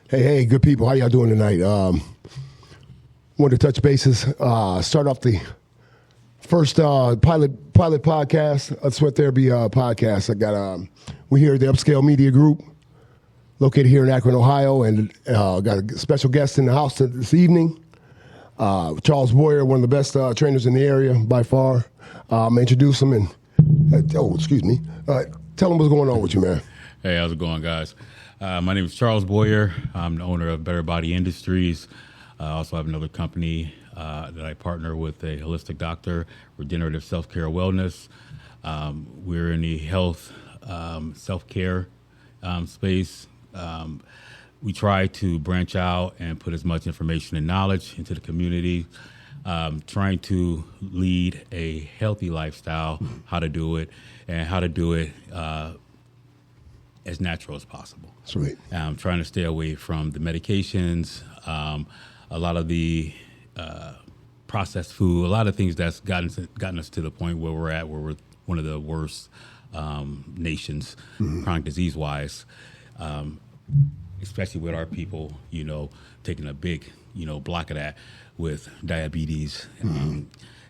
Hey, good people. How y'all doing tonight? Wanted to touch bases. Start off the first pilot podcast, Sweat Therapy podcast. I got we're here at the Upscale Media Group, located here in Akron, Ohio, and got a special guest in the house this evening. Charles Boyer, one of the best trainers in the area by far. I'm gonna introduce him and excuse me. Tell him what's going on with you, man. Hey, how's it going, guys? My name is Charles Boyer. I'm the owner of Better Body Industries. I also have another company that I partner with, a holistic doctor, regenerative self-care wellness. We're in the health self-care space. We try to branch out and put as much information and knowledge into the community, trying to lead a healthy lifestyle, how to do it, and how to do it as natural as possible. Sweet. I'm trying to stay away from the medications, a lot of the processed food, a lot of things that's gotten us to the point where we're at, where we're one of the worst nations, chronic disease-wise, especially with our people, taking a big, block of that with diabetes.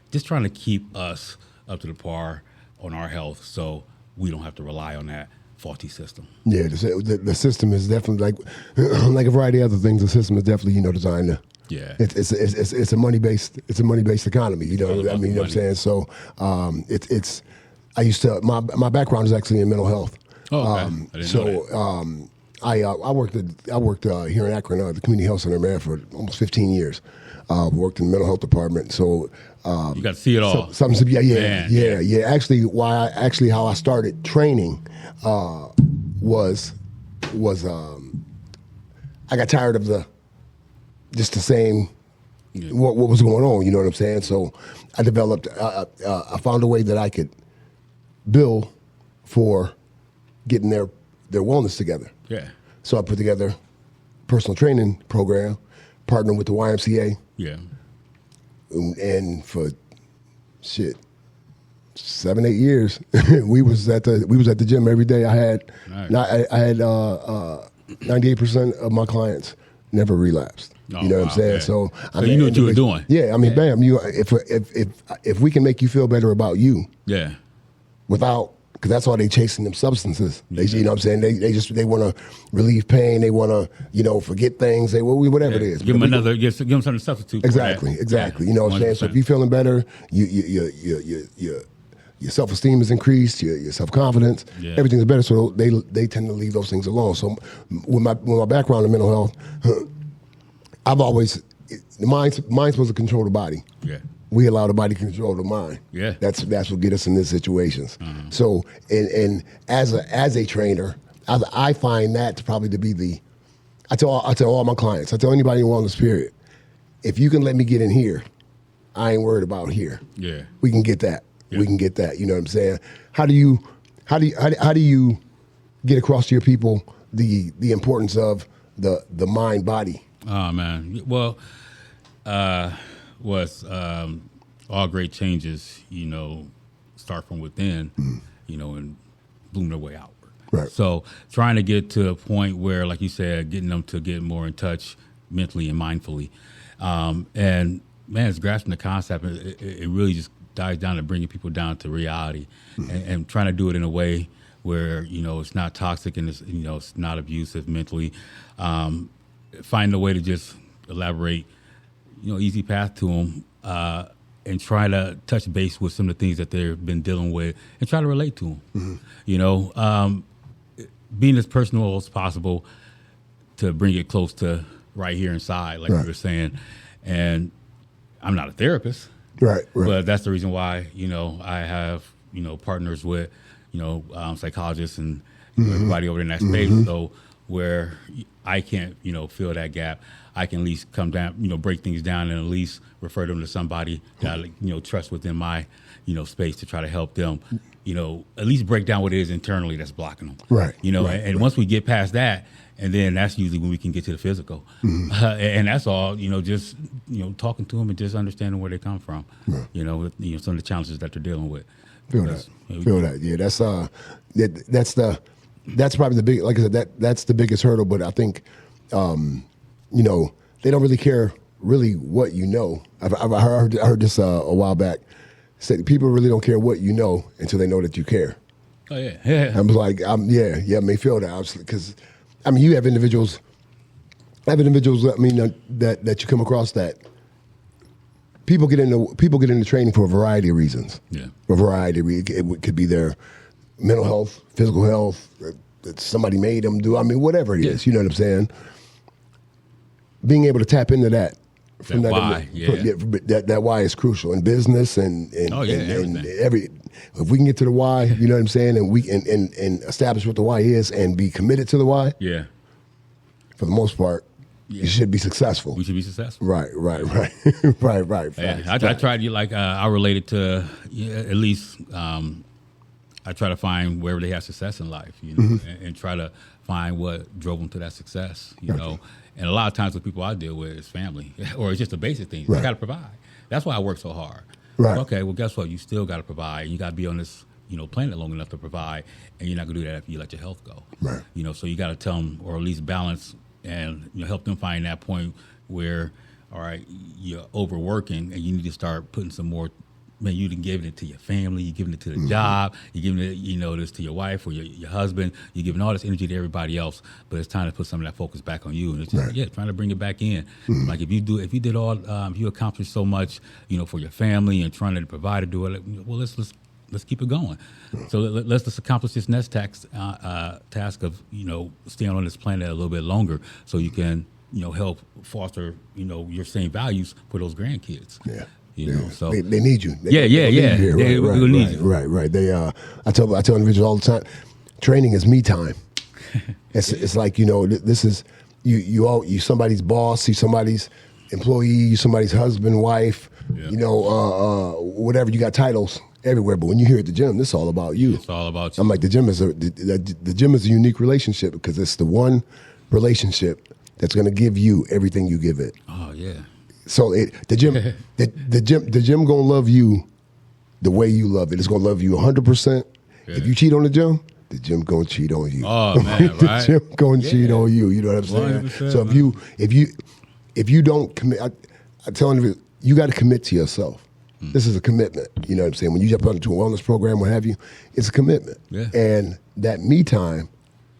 Just trying to keep us up to the par on our health so we don't have to rely on that faulty system. Yeah, the system is definitely like a variety of other things. The system is definitely designed to. Yeah, it's a money based economy. You know what I'm saying? So it's I used to my background is actually in mental health. Oh, okay. I didn't know that. I worked here in Akron, the community health center, man, for almost 15 years. Worked in the mental health department. So you got to see it all. Yeah. Actually, how I started training was I got tired of the same what was going on. You know what I'm saying? So I developed. I found a way that I could bill for getting their wellness together. Yeah. So I put together a personal training program, partnered with the YMCA. Yeah. And for 7-8 years, we was at the gym every day. I had 98% of my clients never relapsed. Oh, you know what I'm saying? Yeah. So you knew what you were doing. Yeah, bam. If we can make you feel better about you, yeah, because that's all they chasing them substances. They, you know what I'm saying? They want to relieve pain. They want to, forget things. Whatever it is. Give them something to substitute. Exactly. Yeah. You know what I'm saying? So if you're feeling better, your self-esteem is increased, your self-confidence, everything's better. So they tend to leave those things alone. So with my background in mental health, I've always mine's supposed to control the body. Yeah. We allow the body to control the mind. Yeah. That's what get us in these situations. So and as a trainer, I find that to probably to be the I tell all my clients, I tell anybody in wellness period, if you can let me get in here, I ain't worried about here. Yeah. We can get that. Yeah. We can get that. You know what I'm saying? How do you get across to your people the importance of the mind body? Oh man. Well, all great changes, start from within, and bloom their way outward. Right. So trying to get to a point where, like you said, getting them to get more in touch mentally and mindfully. And man, it's grasping the concept. It really just dives down to bringing people down to reality and trying to do it in a way where, it's not toxic and it's not abusive mentally. Finding a way to just elaborate, easy path to them, and try to touch base with some of the things that they've been dealing with and try to relate to them. Being as personal as possible to bring it close to right here inside, like we were saying. And I'm not a therapist, right. But that's the reason why, I have, partners with, psychologists and everybody over in that space. So where I can't, fill that gap, I can at least come down, break things down and at least refer them to somebody that I, trust within my, space to try to help them, at least break down what it is internally that's blocking them. Right. And once we get past that, and then that's usually when we can get to the physical. And that's all, just, talking to them and just understanding where they come from, with, some of the challenges that they're dealing with. Feel that. Yeah, that's the that's probably the big, like I said, that's the biggest hurdle. But I think, they don't really care really what you know. I heard this a while back. Said people really don't care what you know until they know that you care. Oh yeah. I was like, I may feel that because, you have individuals. That you come across that people get into training for a variety of reasons. Yeah, for a variety of reasons. It could be their mental health, physical health, that somebody made them do. Whatever it is, you know what I'm saying. Being able to tap into that. That why, that why is crucial in business and every. If we can get to the why, you know what I'm saying, and we and establish what the why is and be committed to the why. Yeah. For the most part, you should be successful. We should be successful. Right. Right. Yeah, I tried to I related to at least I try to find wherever they have success in life, and try to find what drove them to that success, you know. And a lot of times the people I deal with is family, or it's just the basic things. Right. You got to provide. That's why I work so hard. Right. Okay, well, guess what? You still got to provide. You got to be on this, planet long enough to provide, and you're not going to do that if you let your health go. Right. So you got to tell them, or at least balance, and help them find that point where, all right, you're overworking, and you need to start putting some more. Man, you done giving it to your family, you're giving it to the job, you're giving it, this to your wife or your husband, you're giving all this energy to everybody else, but it's time to put some of that focus back on you. And it's just, trying to bring it back in. Like if you accomplish so much, for your family and trying to provide to do it, well, let's keep it going. So let's accomplish this next task of, staying on this planet a little bit longer so you can, help foster, your same values for those grandkids. Yeah. So they need you. They need you. Right. They I tell individuals all the time, training is me time. It's like this is you somebody's boss, you somebody's employee, you somebody's husband, wife, whatever. You got titles everywhere, but when you're here at the gym, this is all about you. It's all about you. I'm like the gym is a unique relationship because it's the one relationship that's going to give you everything you give it. Oh yeah. So the gym gonna love you the way you love it. It's gonna love you 100%. Yeah. If you cheat on the gym gonna cheat on you. Oh man, right? The gym gonna cheat on you. You know what I'm saying? 100%, so if you don't commit, I tell you, you got to commit to yourself. This is a commitment. You know what I'm saying? When you jump into a wellness program, what have you, it's a commitment. Yeah. And that me time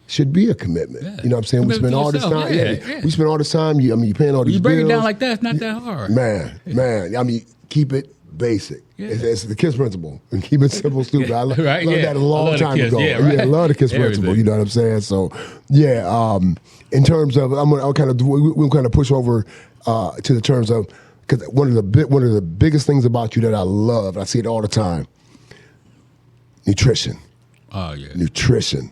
should be a commitment. Yeah. You know what I'm saying? We spend all this time. We spend all this time. You're paying all these bills. You break it down like that, it's not that hard. Man. Keep it basic. Yeah. It's the KISS principle. And keep it simple, stupid. I learned that a long time ago. I love the KISS principle. You know what I'm saying? So, in terms of, we'll kind of push over to the terms of, because one of the biggest things about you that I love, I see it all the time, nutrition. Oh yeah. Nutrition.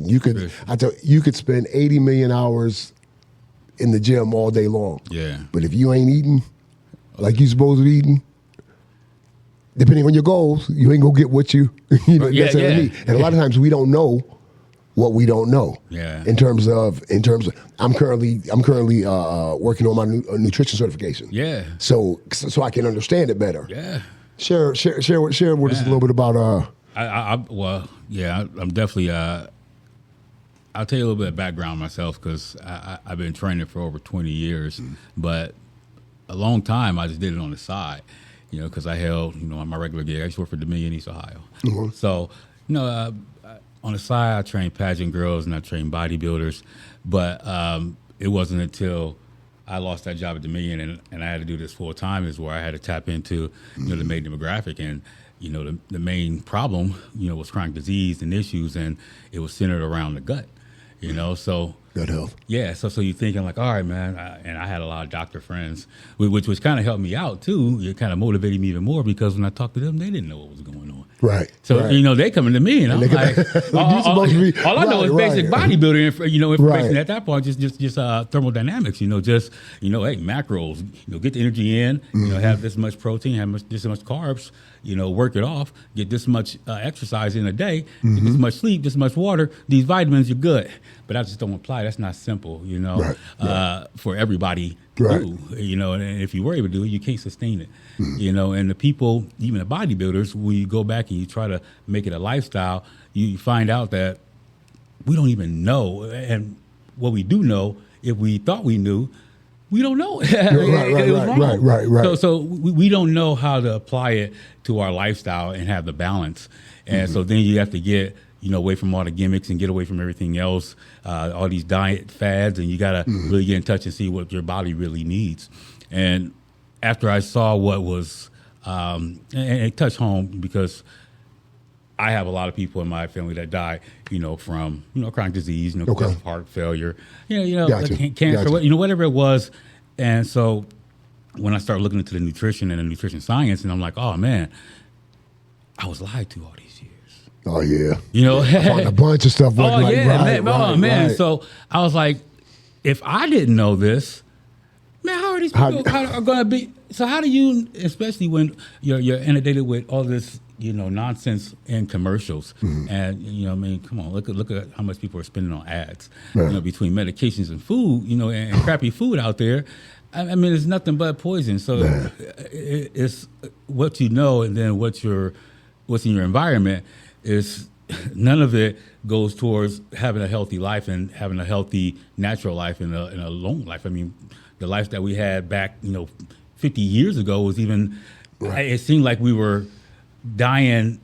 You could spend 80 million hours in the gym all day long. Yeah. But if you ain't eating like you supposed to be eating, depending on your goals, you ain't gonna get what you necessarily need. And a lot of times we don't know what we don't know. Yeah. In terms of, I'm currently working on my nutrition certification. Yeah. So I can understand it better. Yeah. Share with us a little bit about. I'm definitely. I'll tell you a little bit of background myself because I've been training for over 20 years, but a long time I just did it on the side, because I held, on my regular gig. I used to work for Dominion, East Ohio. Mm-hmm. So, on the side I trained pageant girls and I trained bodybuilders, but it wasn't until I lost that job at Dominion and I had to do this full time is where I had to tap into, the main demographic and. The main problem, was chronic disease and issues, and it was centered around the gut, so. Gut health. Yeah, so you're thinking like, all right, man, and I had a lot of doctor friends, which kind of helped me out too. It kind of motivated me even more because when I talked to them, they didn't know what was going on. Right. So, they coming to me, and I'm like, all I know is basic bodybuilding, information at that point, just thermodynamics, hey, macros, get the energy in, have this much protein, have this much carbs, work it off, get this much exercise in a day, get this much sleep, this much water, these vitamins, you're good. But I just don't apply. That's not simple, for everybody to do, and if you were able to do it, you can't sustain it, and the people, even the bodybuilders, when you go back and you try to make it a lifestyle, you find out that we don't even know. And what we do know, if we thought we knew, we don't know. Right. So we don't know how to apply it to our lifestyle and have the balance. And so then you have to get, away from all the gimmicks and get away from everything else, all these diet fads, and you got to really get in touch and see what your body really needs. And after I saw what was, and it touched home because I have a lot of people in my family that die, from, chronic disease, because of heart failure, cancer, whatever it was. And so when I started looking into the nutrition and the nutrition science, and I'm like, oh man, I was lied to all these years. Oh yeah. I found a bunch of stuff. Man. So I was like, if I didn't know this, man, how are these people are going to be? So how do you, especially when you're inundated with all this, nonsense in commercials, and come on, look at how much people are spending on ads, between medications and food, and crappy food out there. I mean, it's nothing but poison. So it's what you know, and then what's in your environment is none of it goes towards having a healthy life and having a healthy natural life and a long life. I mean, the life that we had back, 50 years ago was even. It seemed like we were dying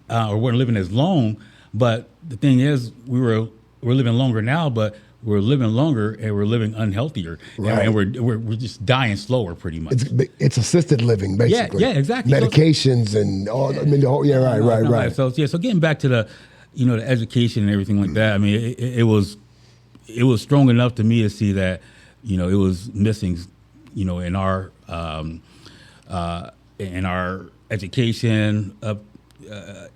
or weren't living as long, but the thing is, we're living longer now, but we're living longer and we're living unhealthier, and we're just dying slower, pretty much. It's assisted living, basically. Yeah, exactly. Medications and all. I mean, the whole. Yeah, right. So getting back to the, the education and everything like that. I mean, it was strong enough to me to see that, it was missing, in our education,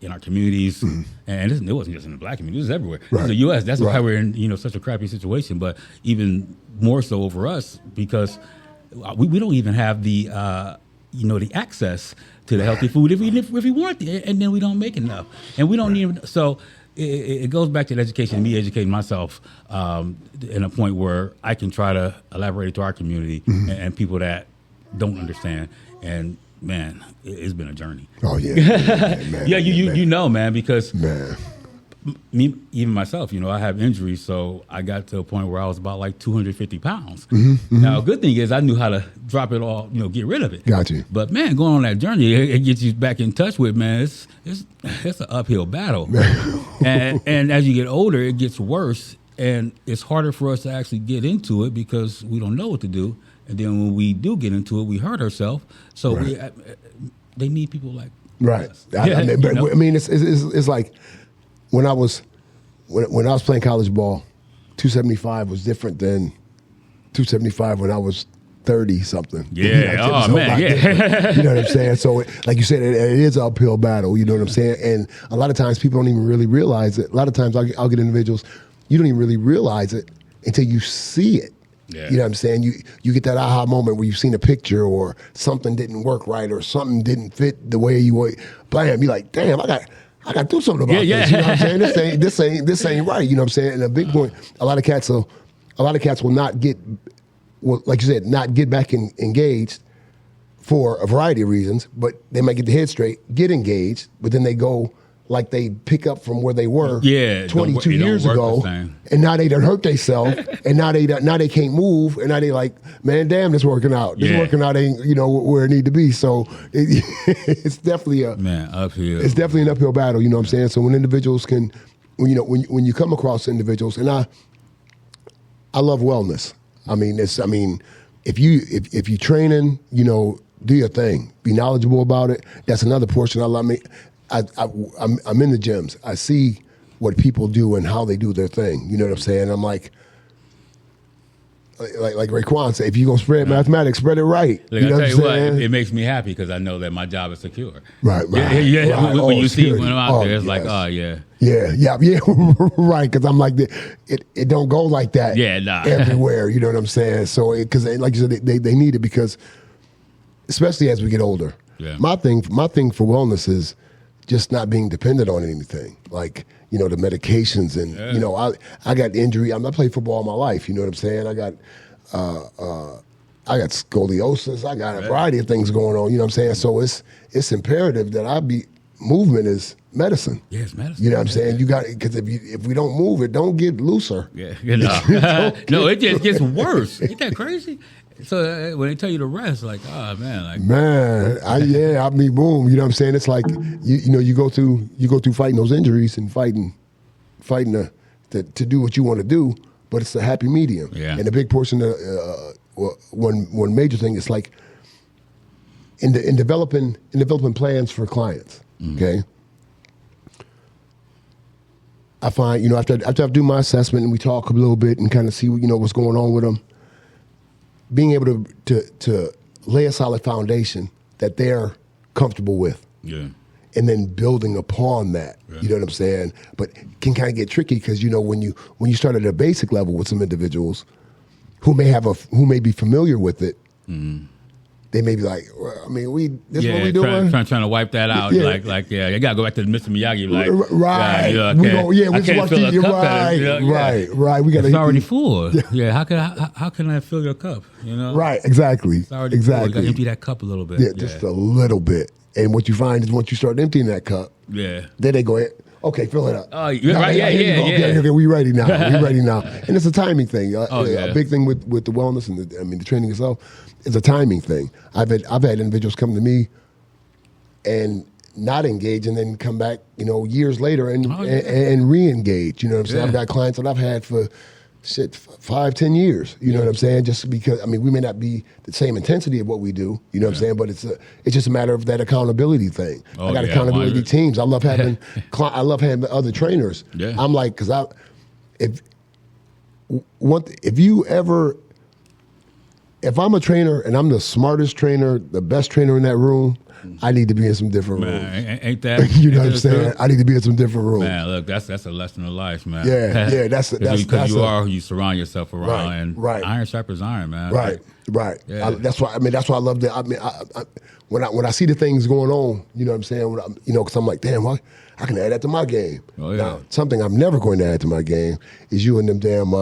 in our communities, and it wasn't just in the black community; it was everywhere. Right. In the U.S., that's why we're in such a crappy situation. But even more so over us, because we don't even have the the access to the healthy food if we want it, and then we don't make enough, and we don't even. So it goes back to the education, me educating myself in a point where I can try to elaborate it to our community and people that don't understand. And man, it's been a journey. Oh yeah, man, yeah, man, because me, even myself, I have injuries, so I got to a point where I was about like 250 pounds. Now, a good thing is I knew how to drop it all, get rid of it. Got you. But man, going on that journey, it gets you back in touch with, man. It's an uphill battle, and as you get older, it gets worse, and it's harder for us to actually get into it because we don't know what to do. And then when we do get into it, we hurt ourselves. So they need people like us. I mean, it's like when I was playing college ball, 275 was different than 275 when I was 30 something. Yeah. Oh man. Yeah. You know what I'm saying? So, like you said, it is an uphill battle. You know what I'm saying? And a lot of times people don't even really realize it. A lot of times I'll get individuals, you don't even really realize it until you see it. Yeah. You know what I'm saying? You get that aha moment where you've seen a picture or something didn't work right or something didn't fit the way you want. Bam, you're like, damn, I got to do something about this. You know what I'm saying? This ain't right. You know what I'm saying? And a big point, a lot of cats will not get, like you said, not get back engaged for a variety of reasons, but they might get the head straight, get engaged, but then they go like they pick up from where they were 22 years ago, and now they done hurt themselves, and now they can't move, and now they like, man, damn, this working out. This working out ain't where it need to be. So it's definitely uphill. It's definitely an uphill battle. You know what I'm saying? So when individuals can, when you come across individuals, and I love wellness. I mean, if you training, do your thing, be knowledgeable about it. That's another portion I love. I'm in the gyms. I see what people do and how they do their thing. You know what I'm saying? I'm like Raekwon said, if you're going to spread mathematics, spread it right. Look, you know I'll tell you what, saying? it makes me happy because I know that my job is secure. Right. Yeah. Right. When you see when I'm out there, it's like, oh, yeah. Yeah, right, because I'm like, it don't go like that everywhere, you know what I'm saying? So, because like you said, they need it because, especially as we get older, my thing for wellness is just not being dependent on anything, like, the medications and, I got injury. I played football all my life, you know what I'm saying? I got scoliosis. I got a variety of things going on, you know what I'm saying? So it's imperative that I be, movement is medicine. Yeah, it's medicine. You know what I'm saying? You got because if we don't move, it don't get looser. Yeah, no, it just gets worse. Ain't that crazy? So when they tell you to rest, like, oh man, like I mean, boom. You know what I'm saying? It's like you go through fighting those injuries and fighting to do what you want to do, but it's a happy medium. Yeah. And a big portion of one major thing is like in developing plans for clients. Okay. I find after I do my assessment and we talk a little bit and kind of see what's going on with them, being able to lay a solid foundation that they're comfortable with. Yeah. And then building upon that, you know what I'm saying? But it can kind of get tricky because when you start at a basic level with some individuals who may be familiar with it, they may be like, well, I mean, this is what we doing. Trying to wipe that out. Yeah. Like you gotta go back to Mr. Miyagi. Like, right, I can't fill a cup. Right. We got it's already full. Yeah. How can I fill your cup? Right. Exactly. It's already full. You gotta empty that cup a little bit. Yeah, just a little bit. And what you find is once you start emptying that cup, then they go ahead. Okay, fill it up. Oh, you're right. Yeah. Okay, we ready now. And it's a timing thing. A big thing with the wellness and the training itself is a timing thing. I've had individuals come to me and not engage and then come back, years later and re-engage. You know what I'm saying? I've got clients that I've had for 5-10 years. You know what I'm saying? Just because we may not be the same intensity of what we do. You know what I'm saying? But it's just a matter of that accouability thing. I got accountability teams. I love having other trainers. Yeah. I'm like, because if I'm a trainer and I'm the smartest trainer, the best trainer in that room, I need to be in some different rooms. Ain't that? You know what I'm saying? I need to be in some different rooms. Man, look, that's a lesson of life, man. Yeah, that's because you are who you surround yourself around, right. and iron sharpens iron, man. Right. Yeah. That's why I love that. When I see the things going on, you know what I'm saying? Because I'm like, damn, I can add that to my game. Oh, yeah. Now, something I'm never going to add to my game is you and them damn.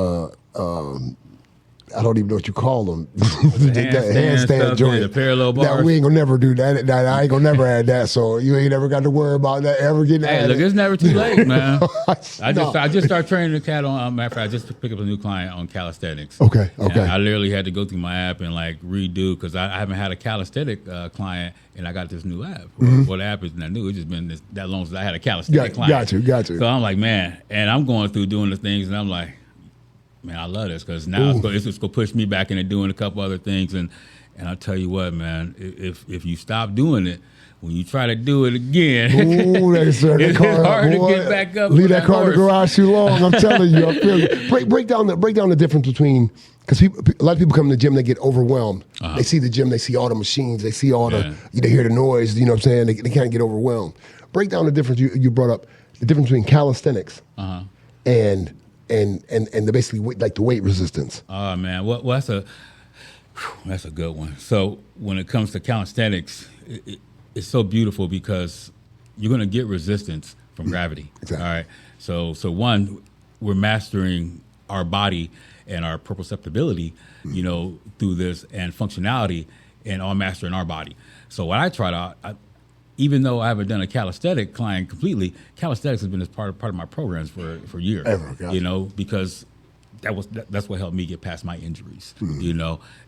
I don't even know what you call them. the handstand joint. The parallel bars. Now, we ain't gonna never do that. I ain't gonna never add that. So you ain't ever got to worry about that ever getting added. Look, it's never too late, man. I just started training the cat on. Matter of fact, I just picked up a new client on calisthenics. Okay. And I literally had to go through my app and redo because I haven't had a calisthenic client, and I got this new app. Well, the app isn't that new. It's just been that long since I had a calisthenic client. Got you. So I'm like, man, and I'm going through doing the things, and I'm like, man, I love this because now it's just going to push me back into doing a couple other things. And I'll tell you what, man, if you stop doing it, when you try to do it again, it's hard to get back up. Leave that car in the garage too long. I'm telling you. I feel you. Break down the difference between, because a lot of people come to the gym, they get overwhelmed. They see the gym, they see all the machines, they see all they hear the noise, you know what I'm saying? They can't get overwhelmed. Break down the difference you brought up, the difference between calisthenics and the basically the weight resistance. Oh man, well that's a good one. So when it comes to calisthenics, it's so beautiful because you're going to get resistance from gravity. Exactly. All right. So one, we're mastering our body and our proprioceptibility, through this and functionality, and all mastering our body. So what I try to, even though I haven't done a calisthenic client completely, calisthenics has been as part of my programs for years. Because that's what helped me get past my injuries,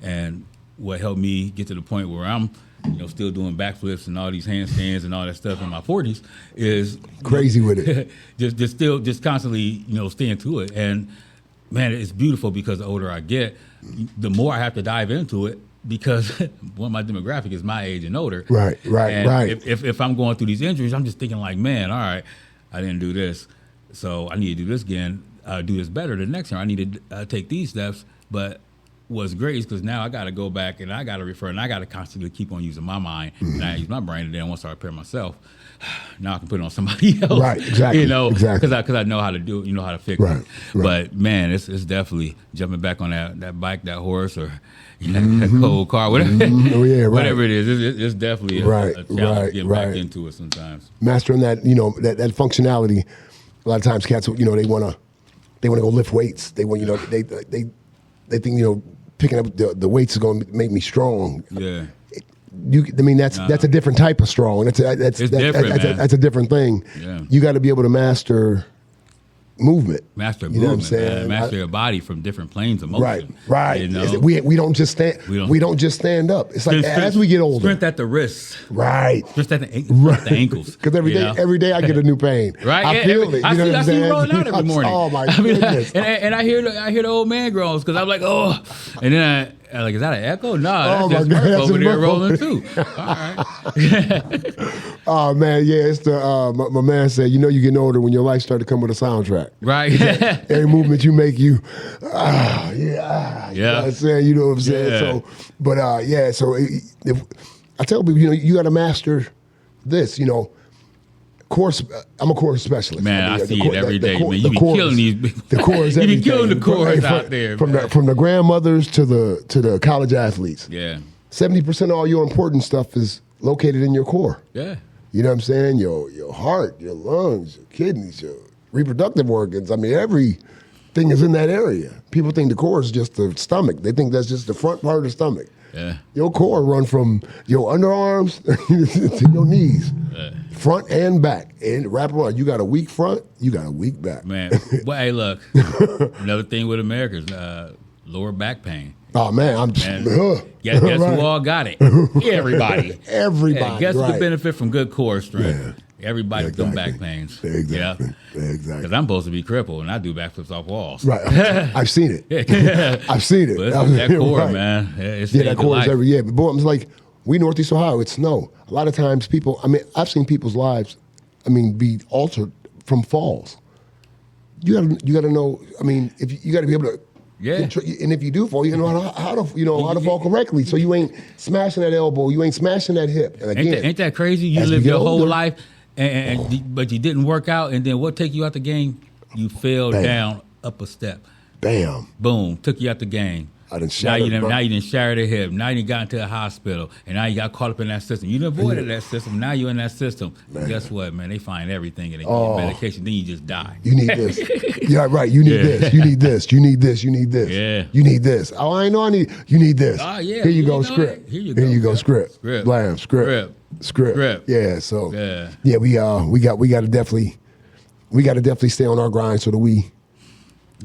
and what helped me get to the point where I'm, still doing backflips and all these handstands and all that stuff in my 40s is crazy with it. just constantly, staying to it. And man, it's beautiful because the older I get, the more I have to dive into it. Because my demographic is my age and older. Right. If I'm going through these injuries, I'm just thinking like, man, all right, I didn't do this, so I need to do this again, do this better the next time. I need to take these steps. But what's great is because now I got to go back and I got to refer and I got to constantly keep on using my mind and I use my brain. And then once I repair myself, now I can put it on somebody else. Right, exactly. Because I know how to do it, how to fix it. But man, it's definitely jumping back on that bike, that horse, or that cold car, whatever. Whatever it is, it's definitely a challenge getting back into it sometimes. Mastering that, that functionality. A lot of times, cats, they want to go lift weights. They want, they think, picking up the weights is going to make me strong. Yeah. that's a different type of strong. That's a different thing. Yeah. You got to be able to master movement. Master You know what I'm movement, man. saying? Master your body from different planes of motion. Right. You know? We don't just stand. We don't just stand up. It's like as we get older. Strength at the wrists. Right. Strength at the ankles. Because every day I get a new pain. Right. I feel it. I see you rolling out every morning. Oh my goodness. And I hear the old man groans because I'm like, oh, and then I'm like, is that an echo? No, that's just Murph over there rolling too. All right. Oh man, yeah. It's the my man said, you're getting older when your life started to come with a soundtrack. Right. Every movement you make, you know what I'm saying? You know what I'm saying? Yeah. So, but so if, I tell people, you got to master this. Course, I'm a course specialist. Man, I see it every day. Man, you be chorus, killing these. The chorus, you be killing the chorus out there. From the grandmothers to the college athletes. Yeah. 70% of all your important stuff is located in your core. Yeah. You know what I'm saying? Your heart, your lungs, your kidneys, your reproductive organs. I mean, everything is in that area. People think the core is just the stomach. They think that's just the front part of the stomach. Yeah. Your core run from your underarms to your knees, front and back, and wrap around. You got a weak front, you got a weak back. Man, well, hey, look, another thing with America is lower back pain. Oh man, Guess right. who all got it? Everybody. Everybody. Guess who right. could benefit from good core strength? Yeah. Everybody with them back pains. Exactly. Yeah. Exactly. Because I'm supposed to be crippled and I do backflips off walls. Right. I've seen it. I've seen it. But that core, right. man. It's that core is every year. But boy, I'm like, we Northeast Ohio, it's snow. A lot of times people, I've seen people's lives, be altered from falls. You gotta know, if you gotta be able to. Yeah. And if you do fall, you know how to fall correctly. So you ain't smashing that elbow, you ain't smashing that hip. And again, ain't that crazy? You live your whole life, but you didn't work out, and then what take you out the game? You fell down up a step. Bam. Boom. Took you out the game. I done now you didn't shatter the hip. Now you got into the hospital, and now you got caught up in that system. You didn't avoid that system. Now you're in that system. Guess what, man? They find everything, and they give you medication. Then you just die. You need this. Yeah, right. You need this. You need this. You need this. You need this. Yeah. You need this. Oh, I know. You need this. Oh, yeah. Here you go. Script. Here you go. Script. Blam. Script. Yeah. So. Yeah. We got to definitely stay on our grind so that we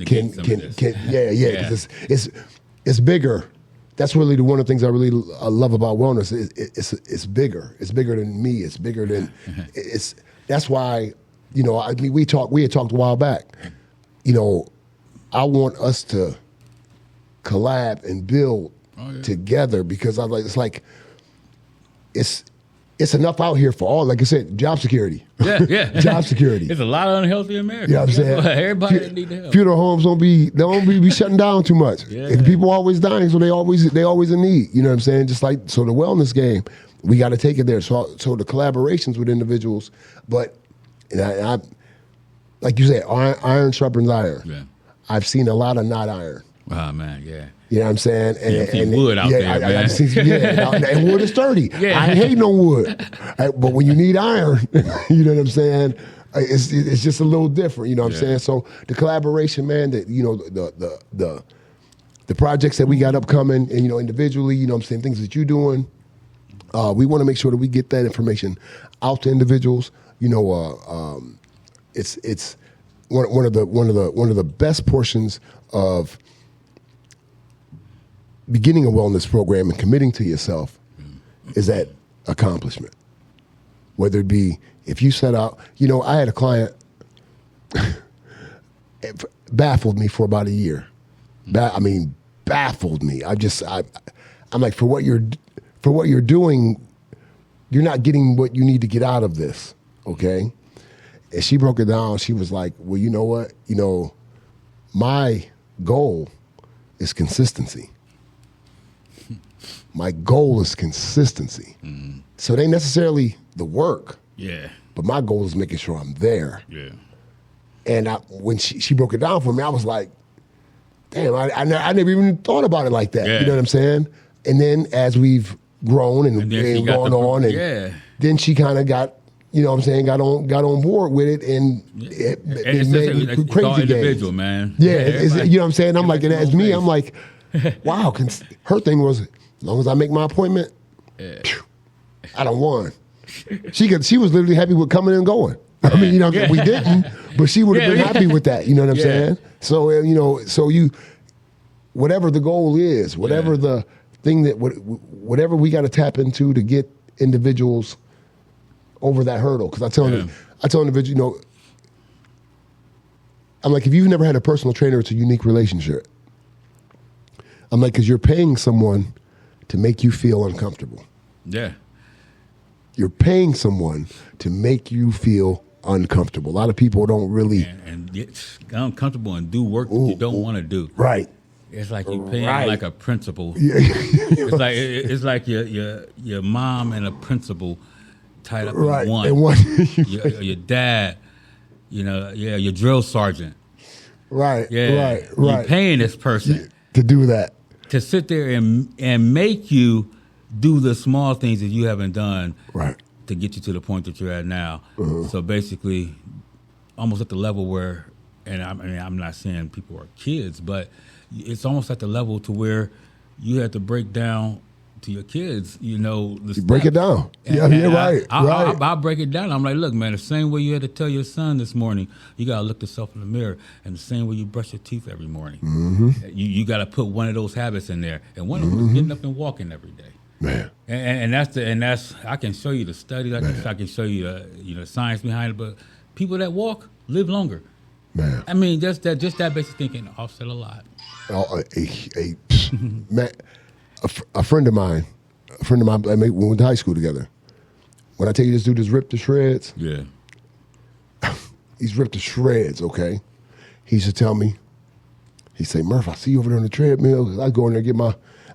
can. Yeah. Because it's bigger. That's really one of the things I really love about wellness. It's bigger. It's bigger than me. It's bigger than it's. That's why, we had talked a while back. I want us to collab and build together because it's enough out here for all. Like I said, job security. Yeah. Job security. It's a lot of unhealthy Americans. You know what I'm saying? Everybody that need help. Funeral homes don't be shutting down too much. Yeah. And people always dying, so they always in need. You know what I'm saying? Just like the wellness game, we got to take it there. So the collaborations with individuals, but I like you said, iron sharpens iron. Yeah. I've seen a lot of not iron. Oh man, yeah. You know what I'm saying? And wood out there, man. I've seen, and wood is sturdy. Yeah. I ain't hating on wood. But when you need iron, you know what I'm saying? It's just a little different, you know what I'm saying? So the collaboration, man, the projects that we got upcoming and, individually, you know what I'm saying, things that you're doing, we want to make sure that we get that information out to individuals. It's one of the best portions of beginning a wellness program and committing to yourself is that accomplishment. Whether it be if you set out, I had a client baffled me for about a year. Baffled me. I'm like, for what you're doing, you're not getting what you need to get out of this. Okay. And she broke it down. She was like, well, you know what? My goal is consistency. My goal is consistency. Mm-hmm. So it ain't necessarily the work. Yeah. But my goal is making sure I'm there. Yeah. And when she broke it down for me, I was like, damn, I never even thought about it like that. Yeah. You know what I'm saying? And then as we've grown and gone on, and then she kind of got, you know what I'm saying, got on board with it, and it made crazy individual, games. Man. Yeah, you know what I'm saying? I'm like, and as me, I'm like, wow. Her thing was, as long as I make my appointment, I done won. She was literally happy with coming and going. I mean, we didn't, but she would have been happy with that. You know what I'm saying? So, whatever the goal is, whatever the thing whatever we got to tap into to get individuals over that hurdle. Because I tell individuals, I'm like, if you've never had a personal trainer, it's a unique relationship. I'm like, because you're paying someone to make you feel uncomfortable. Yeah. You're paying someone to make you feel uncomfortable. A lot of people don't really... And get uncomfortable and do work that you don't want to do. Right. It's like you're paying like a principal. Yeah. it's like your mom and a principal tied up in one. And one your dad, your drill sergeant. Right, right. You're paying this person to do that. To sit there and make you do the small things that you haven't done to get you to the point that you're at now. So basically, almost at the level where, and I'm not saying people are kids, but it's almost at the level to where you have to break down to your kids, you break it down. Right. I'll break it down. I'm like, look, man, the same way you had to tell your son this morning, you got to look yourself in the mirror, and the same way you brush your teeth every morning. You got to put one of those habits in there, and one of them is getting up and walking every day. Man, and that's I can show you the studies. I can show you the science behind it. But people that walk live longer. Man, I mean, just that basic thinking offset a lot. Man, a friend of mine, we went to high school together. When I tell you this dude is ripped to shreds, he's ripped to shreds. Okay, he used to tell me, he say, Murph, I see you over there on the treadmill. I go in there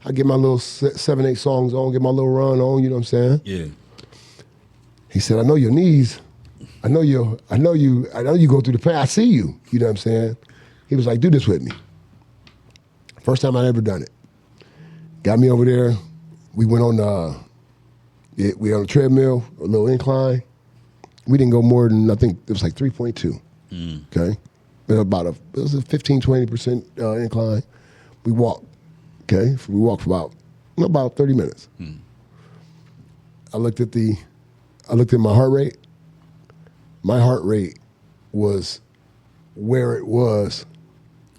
I get my little 7-8 songs on, get my little run on. You know what I'm saying? Yeah. He said, I know your knees. I know you go through the pain. I see you. You know what I'm saying? He was like, do this with me. First time I'd ever done it. Got me over there. We went on we on the treadmill, a little incline. We didn't go more than, I think it was like 3.2. Okay? It was a 15-20% incline. We walked. Okay? We walked for about 30 minutes. I looked at my heart rate. My heart rate was where it was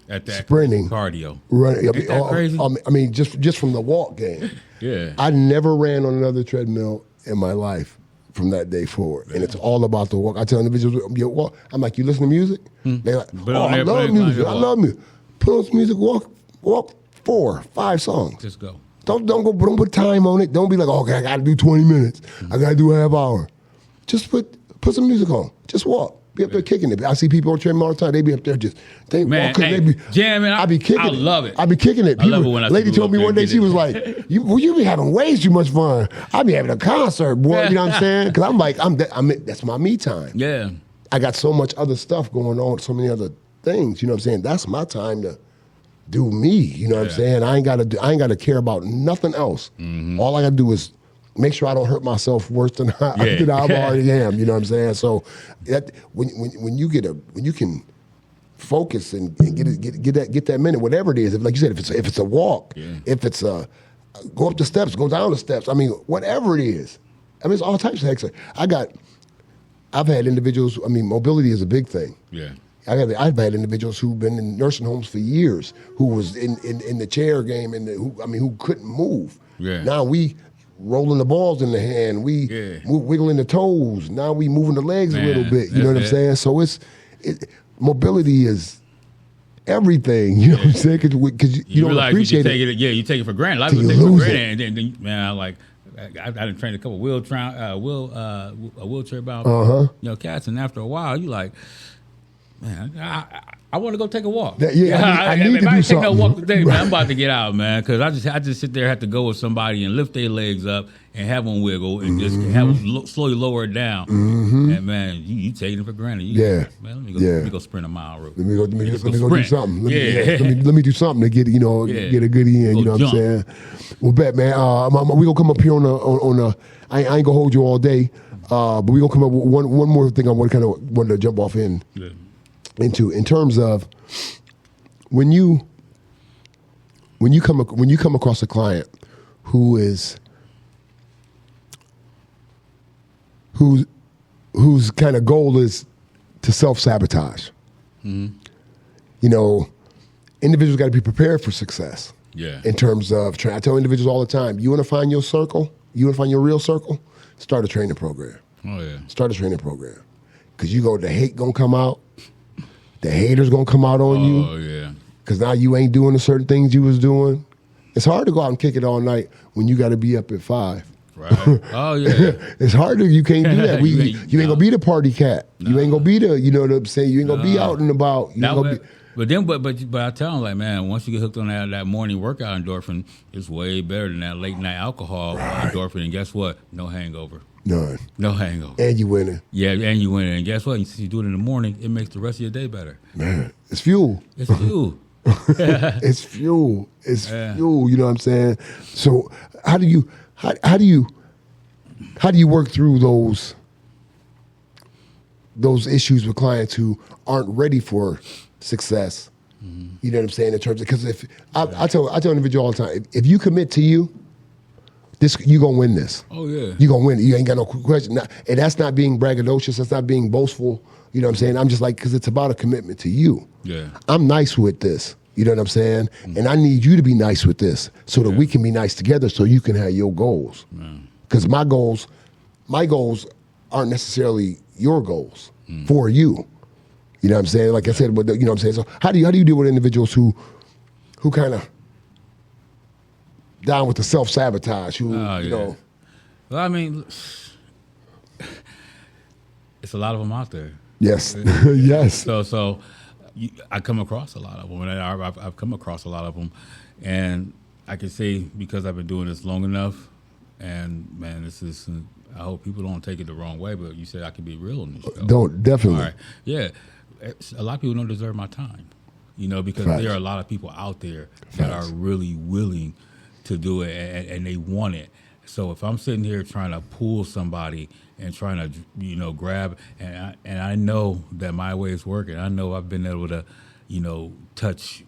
at that sprinting, cardio, running. Ain't that crazy? I mean, just from the walk game. Yeah, I never ran on another treadmill in my life from that day forward, and it's all about the walk. I tell individuals, walk. I'm like, you listen to music? They're like, I love music. I love music. Put on some music, walk 4-5 songs. Just go. Don't put time on it. Don't be like, okay, I got to do 20 minutes. I got to do a half hour. Just put some music on. Just walk. Be up there kicking it. I see people on treadmill all the time. They be up there jamming. I be kicking it. I love it. I be kicking it. I love it when I see lady people told me one day, she was like, you be having way too much fun. I be having a concert, boy. You know what I'm saying? Because I'm like, that's my me time. Yeah. I got so much other stuff going on, so many other things. You know what I'm saying? That's my time to do me. You know what I'm saying? I ain't gotta care about nothing else. All I gotta do is make sure I don't hurt myself worse than I already am. You know what I'm saying? So when you can focus and get that minute, whatever it is. Like you said, if it's a walk, if it's go up the steps, go down the steps. I mean, whatever it is. I mean, it's all types of exercise. I've had individuals. I mean, mobility is a big thing. Yeah. I've had individuals who've been in nursing homes for years, who was in the chair game, and who couldn't move. Yeah. Now we rolling the balls in the hand, wiggling the toes. Now we moving the legs a little bit. You know what I'm saying? So mobility is everything. You know what I'm saying? Because you don't appreciate it. You take it for granted. A lot of people take it for granted, and then man, I done trained a couple wheelchair bound cats, and after a while, you like, man, I want to go take a walk. I need to do something. Take no walk today, man. I'm about to get out, man, because I just sit there, have to go with somebody and lift their legs up and have them wiggle and just have them slowly lower it down. And man, you taking it for granted. Man, let me go sprint a mile. Let me go do something. Let me do something to get get a good in. You know what I'm saying? Well, bet, man. We gonna come up here on a. I ain't gonna hold you all day, but we gonna come up with one more thing I wanted to jump off into in terms of when you come across a client who is whose kind of goal is to self-sabotage. You know, individuals got to be prepared for success. Yeah. In terms of, I tell individuals all the time, you want to find your circle, you want to find your real circle, start a training program. Oh, yeah. Start a training program. Because the hate going to come out. The haters going to come out on you. Oh, yeah. Because now you ain't doing the certain things you was doing. It's hard to go out and kick it all night when you got to be up at 5. Right. Oh, yeah. It's harder. You can't do that. You ain't going to be the party cat. You ain't going to be the, you know what I'm saying? You ain't going to be out and about. But I tell them, like, man, once you get hooked on that morning workout endorphin, it's way better than that late night alcohol endorphin. And guess what? No hangover. None. No hangover. And you winning. Yeah, and you winning. And guess what? Since you do it in the morning, it makes the rest of your day better. Man, it's fuel. It's fuel. It's fuel. It's fuel. You know what I'm saying? So how do you work through those issues with clients who aren't ready for success? You know what I'm saying? In terms of, because if I tell individuals all the time, if you commit to you gonna win this. Oh yeah, you gonna win it. You ain't got no question. And that's not being braggadocious. That's not being boastful. You know what I'm saying? I'm just like, because it's about a commitment to you. Yeah, I'm nice with this. You know what I'm saying? And I need you to be nice with this so that we can be nice together, so you can have your goals. Because my goals aren't necessarily your goals for you. You know what I'm saying? Like I said, but you know what I'm saying? So how do you deal with individuals who kind of down with the self-sabotage, you know? Well, I mean, it's a lot of them out there. Yes. Yes. So I come across a lot of them, and I've come across a lot of them, and I can say, because I've been doing this long enough, and man, this is, I hope people don't take it the wrong way, but you said I can be real on this show. Don't, definitely. All right. Yeah. A lot of people don't deserve my time, you know, because there are a lot of people out there that are really willing to do it, and they want it. So if I'm sitting here trying to pull somebody and trying to, you know, grab, and I know that my way is working. I know I've been able to, you know, touch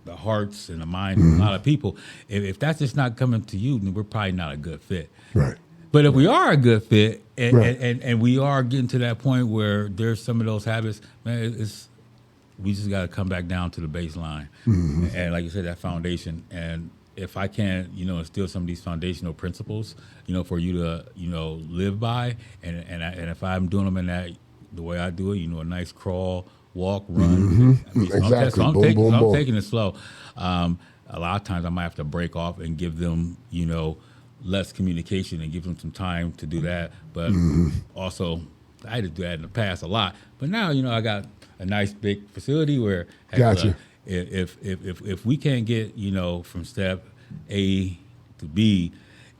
the hearts and the minds of a lot of people. If that's just not coming to you, then we're probably not a good fit. Right. But if we are a good fit, and we are getting to that point where there's some of those habits, man, we just got to come back down to the baseline. And like you said, that foundation. And if I can, you know, instill some of these foundational principles, you know, for you to, you know, live by, and if I'm doing them in the way I do it, you know, a nice crawl, walk, run. I mean, exactly. So I'm Boom. taking it slow. A lot of times I might have to break off and give them, you know, less communication and give them some time to do that. But also, I had to do that in the past a lot. But now, you know, I got a nice big facility where Gotcha. If we can't get, you know, from step A to B,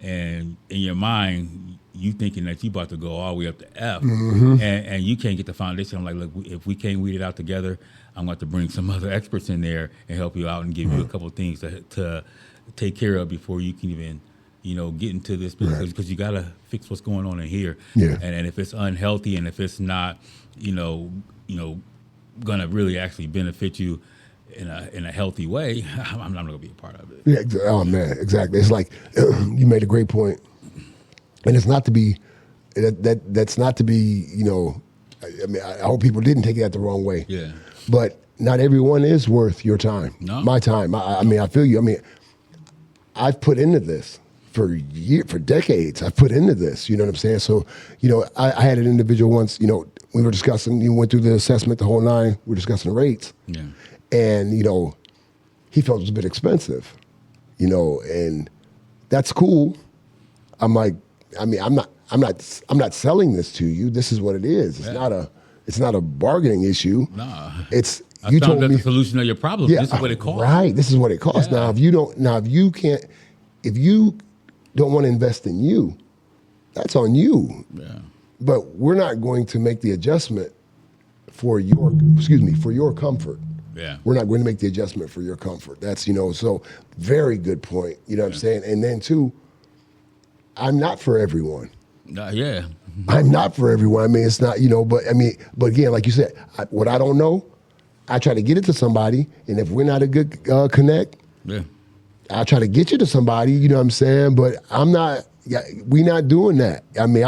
and in your mind you thinking that you about to go all the way up to F, and you can't get the foundation, I'm like, look, if we can't weed it out together, I'm going to bring some other experts in there and help you out and give you a couple of things to take care of before you can even, you know, get into this business, because you got to fix what's going on in here. Yeah. And if it's unhealthy, and if it's not, you know, going to really actually benefit you in a healthy way, I'm not going to be a part of it. Yeah. Oh man, exactly. It's like you made a great point, and it's not to be that's not to be, you know. I mean, I hope people didn't take that the wrong way. Yeah. But not everyone is worth your time. No. My time. I mean, I feel you. I mean, I've put into this for decades. I've put into this. You know what I'm saying? So, you know, I had an individual once. You know, we were discussing. You went through the assessment, the whole nine. We were discussing the rates. Yeah. And, you know, he felt it was a bit expensive, you know, and that's cool. I'm like, I mean, I'm not selling this to you. This is what it is. It's not a bargaining issue. Nah. It's, I you found told that me the solution of your problem. Yeah, This is what it costs. right. This is what it costs. Yeah. If you don't want to invest in you, that's on you. Yeah. But we're not going to make the adjustment for your comfort. Yeah. We're not going to make the adjustment for your comfort. That's, you know, so very good point. You know what I'm saying? And then too, I'm not for everyone. Yeah. I'm not for everyone. I mean, it's not, you know, but again, like you said, what I don't know, I try to get it to somebody. And if we're not a good connect, I'll try to get you to somebody, you know what I'm saying? But we're not doing that. I mean,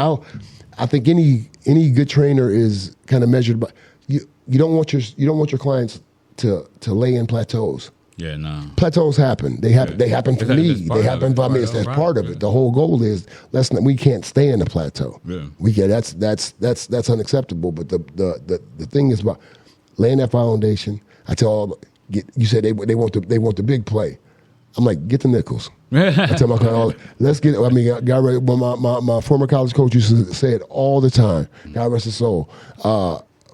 I think any good trainer is kind of measured by you. You don't want your clients to lay in plateaus. Yeah, no. Plateaus happen. They happen. They happen for me. They happen for me. That's part of it. The whole goal is we can't stay in the plateau. Yeah. That's unacceptable. But the thing is about laying that foundation. I tell all you said they want the big play. I'm like, get the nickels. I tell my client, let's get. I mean, God, my former college coach used to say it all the time. God rest his soul.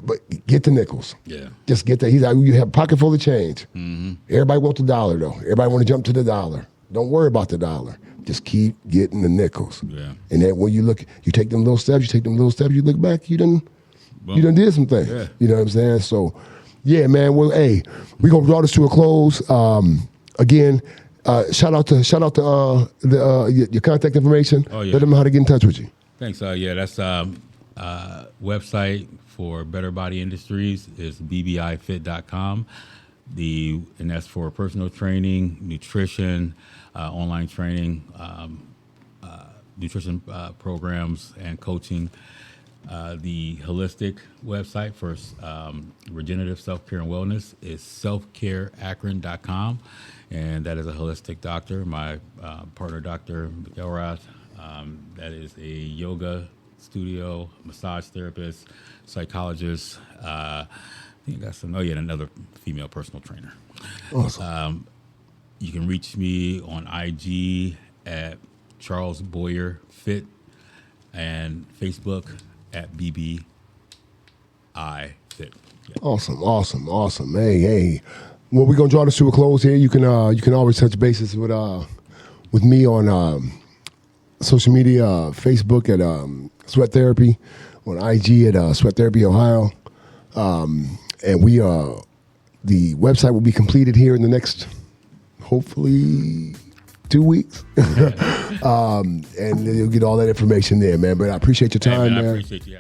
But get the nickels. Yeah. Just get that. He's like, you have a pocket full of change. Mm-hmm. Everybody wants the dollar, though. Everybody want to jump to the dollar. Don't worry about the dollar. Just keep getting the nickels. Yeah. And then when you take them little steps, you look back, you done did some things. Yeah. You know what I'm saying? So, yeah, man. Well, hey, we're going to draw this to a close. Again, shout out to your contact information. Oh, yeah. Let them know how to get in touch with you. Thanks. That's website for Better Body Industries is bbifit.com. And that's for personal training, nutrition, online training, nutrition programs, and coaching. The holistic website for regenerative self-care and wellness is selfcareakron.com, and that is a holistic doctor. My partner, Dr. McElrath, that is a yoga studio, massage therapist, psychologist. I think that's another female personal trainer. Awesome. You can reach me on IG at Charles Boyer Fit and Facebook at BBI Fit. Yeah. Awesome. Hey. Well, we're gonna draw this to a close here. You can always touch bases with me on social media, Facebook at Sweat Therapy, on IG at Sweat Therapy Ohio, and the website will be completed here in the next, hopefully, 2 weeks, and you'll get all that information there, man. But I appreciate your time, man. I man. appreciate you.